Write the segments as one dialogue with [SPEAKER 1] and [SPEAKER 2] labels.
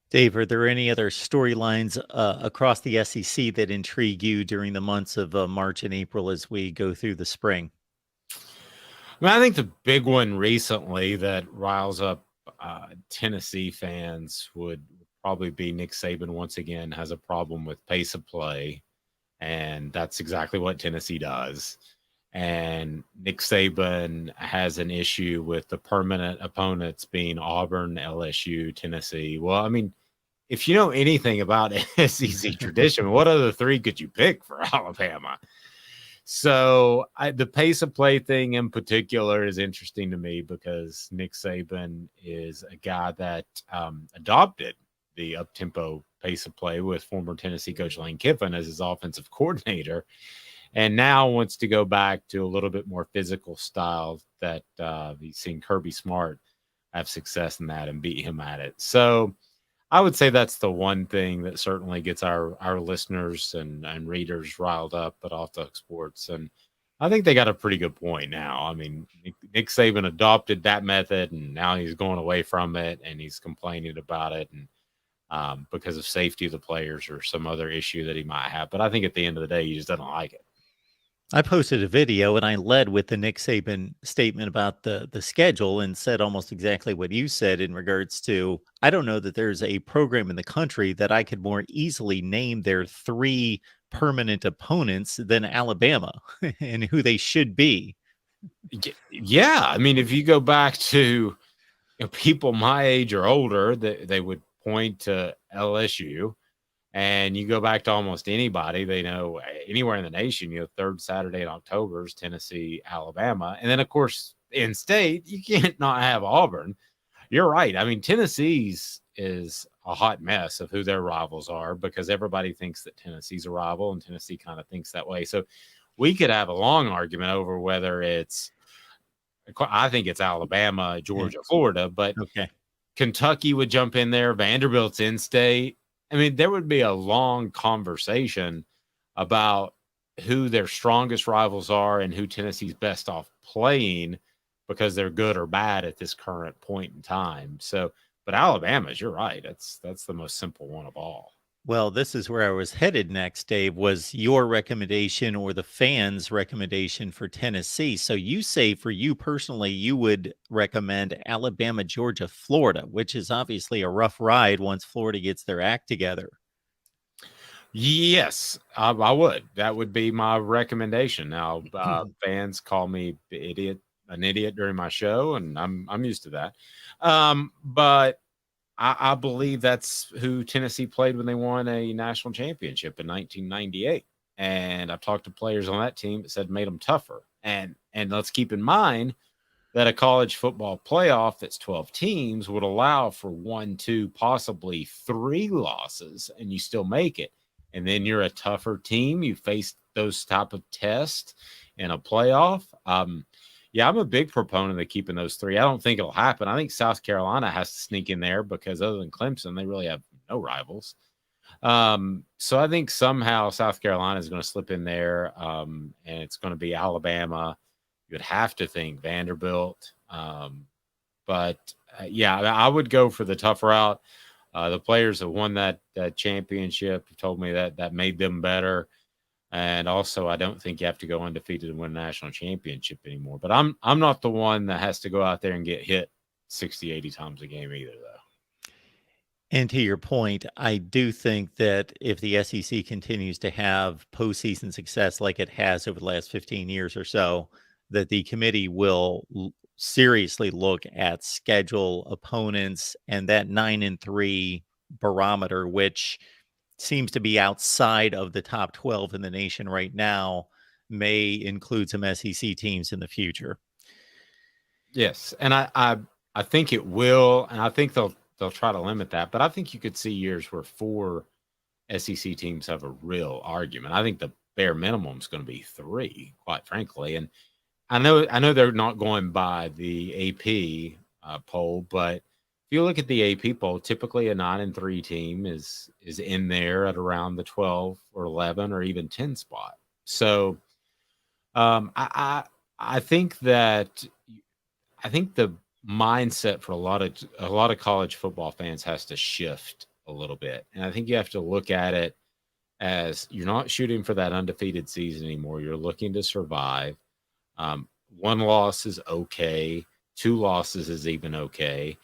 [SPEAKER 1] Dave, are there any other storylines across the SEC that intrigue you during the months of March and April as we go through the spring?
[SPEAKER 2] I think the big one recently that riles up Tennessee fans would probably be Nick Saban once again has a problem with pace of play, and that's exactly what Tennessee does. And Nick Saban has an issue with the permanent opponents being Auburn, LSU, Tennessee. Well, I mean, if you know anything about SEC tradition, what other three could you pick for Alabama? So the pace of play thing in particular is interesting to me because Nick Saban is a guy that adopted the up-tempo pace of play with former Tennessee coach Lane Kiffin as his offensive coordinator, and now wants to go back to a little bit more physical style that he's seen Kirby Smart have success in that and beat him at it. So I would say that's the one thing that certainly gets our listeners and readers riled up at Off the Hook Sports. And I think they got a pretty good point now. I mean, Nick Saban adopted that method, and now he's going away from it, and he's complaining about it, and because of safety of the players or some other issue that he might have. But I think at the end of the day, he just doesn't like it.
[SPEAKER 1] I posted a video and I led with the Nick Saban statement about the schedule and said almost exactly what you said in regards to I don't know that there's a program in the country that I could more easily name their three permanent opponents than Alabama and who they should be.
[SPEAKER 2] Yeah, I mean, if you go back to people my age or older, they would point to LSU. And you go back to almost anybody they know anywhere in the nation, third Saturday in October is Tennessee, Alabama. And then, of course, in state, you can't not have Auburn. You're right. I mean, Tennessee's is a hot mess of who their rivals are because everybody thinks that Tennessee's a rival and Tennessee kind of thinks that way. So we could have a long argument over whether I think it's Alabama, Georgia, Florida, but
[SPEAKER 1] Okay.
[SPEAKER 2] Kentucky would jump in there. Vanderbilt's in state. I mean, there would be a long conversation about who their strongest rivals are and who Tennessee's best off playing because they're good or bad at this current point in time. So, but Alabama's, you're right. That's the most simple one of all.
[SPEAKER 1] Well, this is where I was headed next, Dave. Was your recommendation or the fans' recommendation for Tennessee? So you say for you personally, you would recommend Alabama, Georgia, Florida, which is obviously a rough ride once Florida gets their act together.
[SPEAKER 2] Yes, I would. That would be my recommendation. Now, fans call me an idiot during my show, and I'm used to that. But I believe that's who Tennessee played when they won a national championship in 1998. And I've talked to players on that team that said made them tougher. And let's keep in mind that a college football playoff that's 12 teams would allow for 1, 2, possibly 3 losses, and you still make it. And then you're a tougher team. You face those type of tests in a playoff. Yeah, I'm a big proponent of keeping those 3. I don't think it'll happen. I think South Carolina has to sneak in there because other than Clemson, they really have no rivals. So I think somehow South Carolina is going to slip in there, and it's going to be Alabama. You would have to think Vanderbilt. But yeah, I would go for the tough route. The players have won that championship told me that made them better. And also, I don't think you have to go undefeated and win a national championship anymore. But I'm not the one that has to go out there and get hit 60, 80 times a game either, though.
[SPEAKER 1] And to your point, I do think that if the SEC continues to have postseason success like it has over the last 15 years or so, that the committee will seriously look at schedule opponents and that 9-3 barometer, which seems to be outside of the top 12 in the nation right now, may include some SEC teams in the future.
[SPEAKER 2] Yes, and I think it will, and I think they'll try to limit that. But I think you could see years where 4 SEC teams have a real argument. I think the bare minimum is going to be 3, quite frankly. And I know they're not going by the AP poll, but if you look at the AP poll, typically a 9-3 team is in there at around the 12 or 11 or even 10 spot. So I think the mindset for a lot of college football fans has to shift a little bit. And I think you have to look at it as you're not shooting for that undefeated season anymore. You're looking to survive. One loss is okay. Two losses is even okay.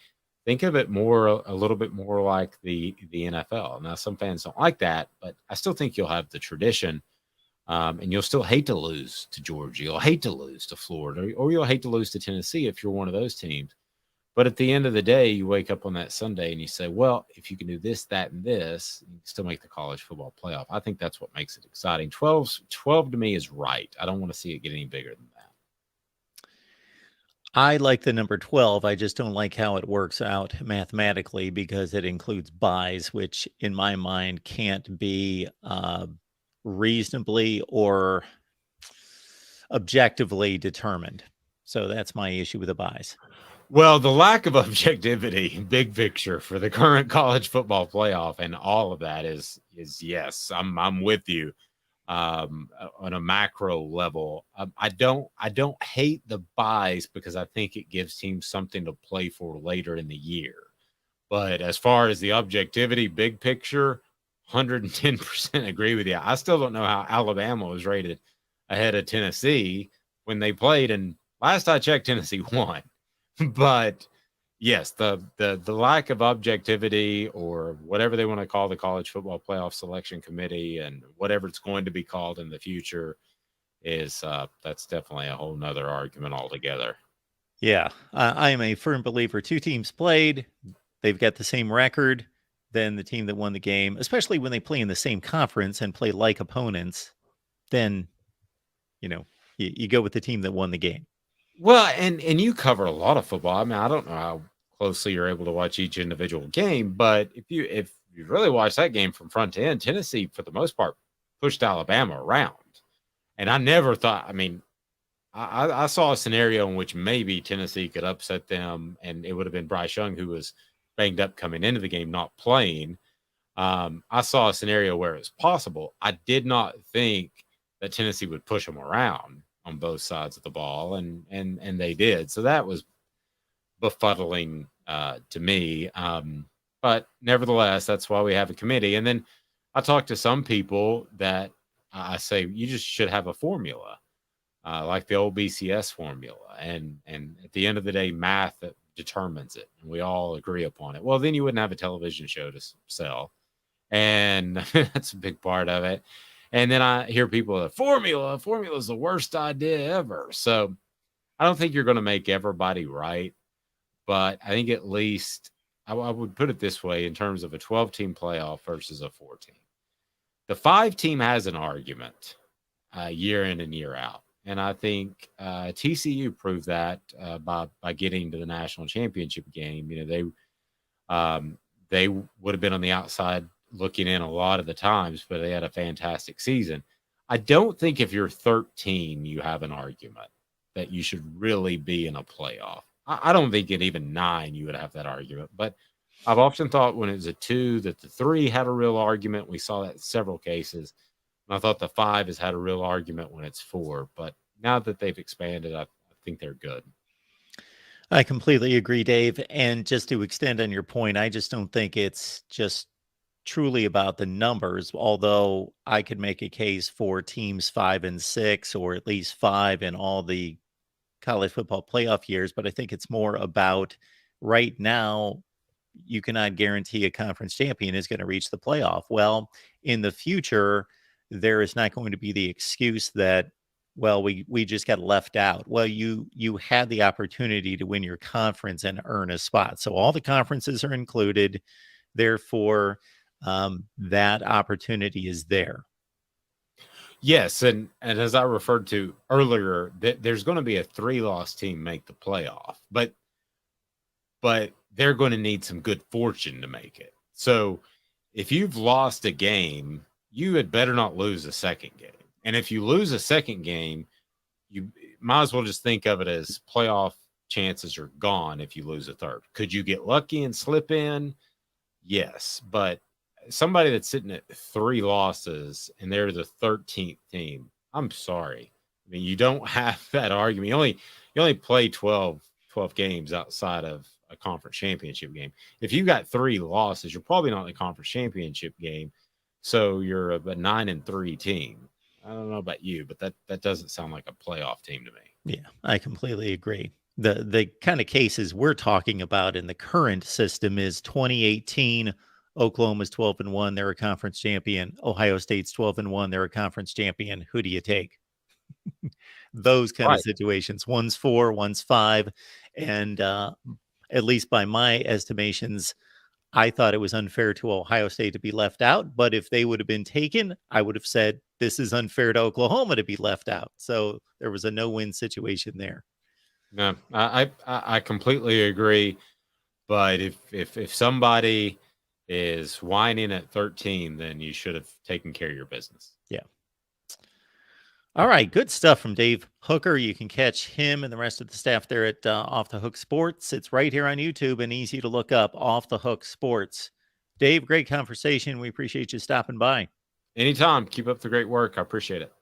[SPEAKER 2] Think of it a little bit more like the NFL. Now, some fans don't like that, but I still think you'll have the tradition, and you'll still hate to lose to Georgia. You'll hate to lose to Florida, or you'll hate to lose to Tennessee if you're one of those teams. But at the end of the day, you wake up on that Sunday and you say, well, if you can do this, that, and this, you can still make the college football playoff. I think that's what makes it exciting. 12 to me is right. I don't want to see it get any bigger than that.
[SPEAKER 1] I like the number 12. I just don't like how it works out mathematically because it includes buys, which in my mind can't be reasonably or objectively determined. So that's my issue with the buys.
[SPEAKER 2] Well, the lack of objectivity, big picture for the current college football playoff, and all of that is yes, I'm with you on a macro level. I don't hate the buys because I think it gives teams something to play for later in the year. But as far as the objectivity, big picture, 110% agree with you. I still don't know how Alabama was rated ahead of Tennessee when they played, and last I checked, Tennessee won. But yes, the lack of objectivity, or whatever they want to call the college football playoff selection committee, and whatever it's going to be called in the future, is that's definitely a whole nother argument altogether.
[SPEAKER 1] Yeah, I am a firm believer. Two teams played, they've got the same record. Then the team that won the game, especially when they play in the same conference and play like opponents, then you go with the team that won the game.
[SPEAKER 2] Well, and you cover a lot of football. I mean, I don't know how closely you're able to watch each individual game, but if you really watch that game from front to end, Tennessee, for the most part, pushed Alabama around. And I never thought, I mean, I saw a scenario in which maybe Tennessee could upset them, and it would have been Bryce Young, who was banged up coming into the game, not playing. I saw a scenario where it was possible. I did not think that Tennessee would push them around on both sides of the ball, and they did. So that was befuddling to me. But nevertheless, that's why we have a committee. And then I talked to some people that I say you just should have a formula, like the old BCS formula, and at the end of the day, math determines it, and we all agree upon it. Well, then you wouldn't have a television show to sell, and that's a big part of it. And then I hear people, formula is the worst idea ever. So I don't think you're going to make everybody right, but I think at least I would put it this way in terms of a 12-team playoff versus a 4-team. The 5-team has an argument year in and year out. And I think TCU proved that by getting to the national championship game. They would have been on the outside looking in a lot of the times, but they had a fantastic season. I don't think if you're 13, you have an argument that you should really be in a playoff. I don't think at even 9 you would have that argument. But I've often thought when it was a 2 that the 3 had a real argument. We saw that in several cases. And I thought the 5 has had a real argument when it's 4. But now that they've expanded, I think they're good.
[SPEAKER 1] I completely agree, Dave. And just to extend on your point, I just don't think it's just truly about the numbers, although I could make a case for teams 5 and 6, or at least 5 in all the college football playoff years. But I think it's more about right now, you cannot guarantee a conference champion is going to reach the playoff. Well, in the future, there is not going to be the excuse that, well, we just got left out. Well, you had the opportunity to win your conference and earn a spot. So all the conferences are included. Therefore, that opportunity is there.
[SPEAKER 2] Yes, and as I referred to earlier, there's going to be a 3-loss team make the playoff, but they're going to need some good fortune to make it. So if you've lost a game, you had better not lose a second game. And if you lose a second game, you might as well just think of it as playoff chances are gone if you lose a third. Could you get lucky and slip in? Yes, but somebody that's sitting at 3 losses and they're the 13th team, I'm sorry. I mean, you don't have that argument. You only play 12 games outside of a conference championship game. If you got 3 losses, you're probably not in the conference championship game. So you're a 9-3 team. I don't know about you, but that doesn't sound like a playoff team to me.
[SPEAKER 1] Yeah, I completely agree. The kind of cases we're talking about in the current system is 2018. Oklahoma's 12-1, they're a conference champion. Ohio State's 12-1, they're a conference champion. Who do you take? Those kind of
[SPEAKER 2] Right.
[SPEAKER 1] situations. One's 4, one's 5, and at least by my estimations, I thought it was unfair to Ohio State to be left out. But if they would have been taken, I would have said this is unfair to Oklahoma to be left out. So there was a no-win situation there.
[SPEAKER 2] No, I completely agree. But if somebody is whining at 13, then you should have taken care of your business.
[SPEAKER 1] Yeah. All right, good stuff from Dave Hooker. You can catch him and the rest of the staff there at Off the Hook Sports. It's right here on YouTube and easy to look up, Off the Hook Sports. Dave, great conversation. We appreciate you stopping by.
[SPEAKER 2] Anytime. Keep up the great work. I appreciate it.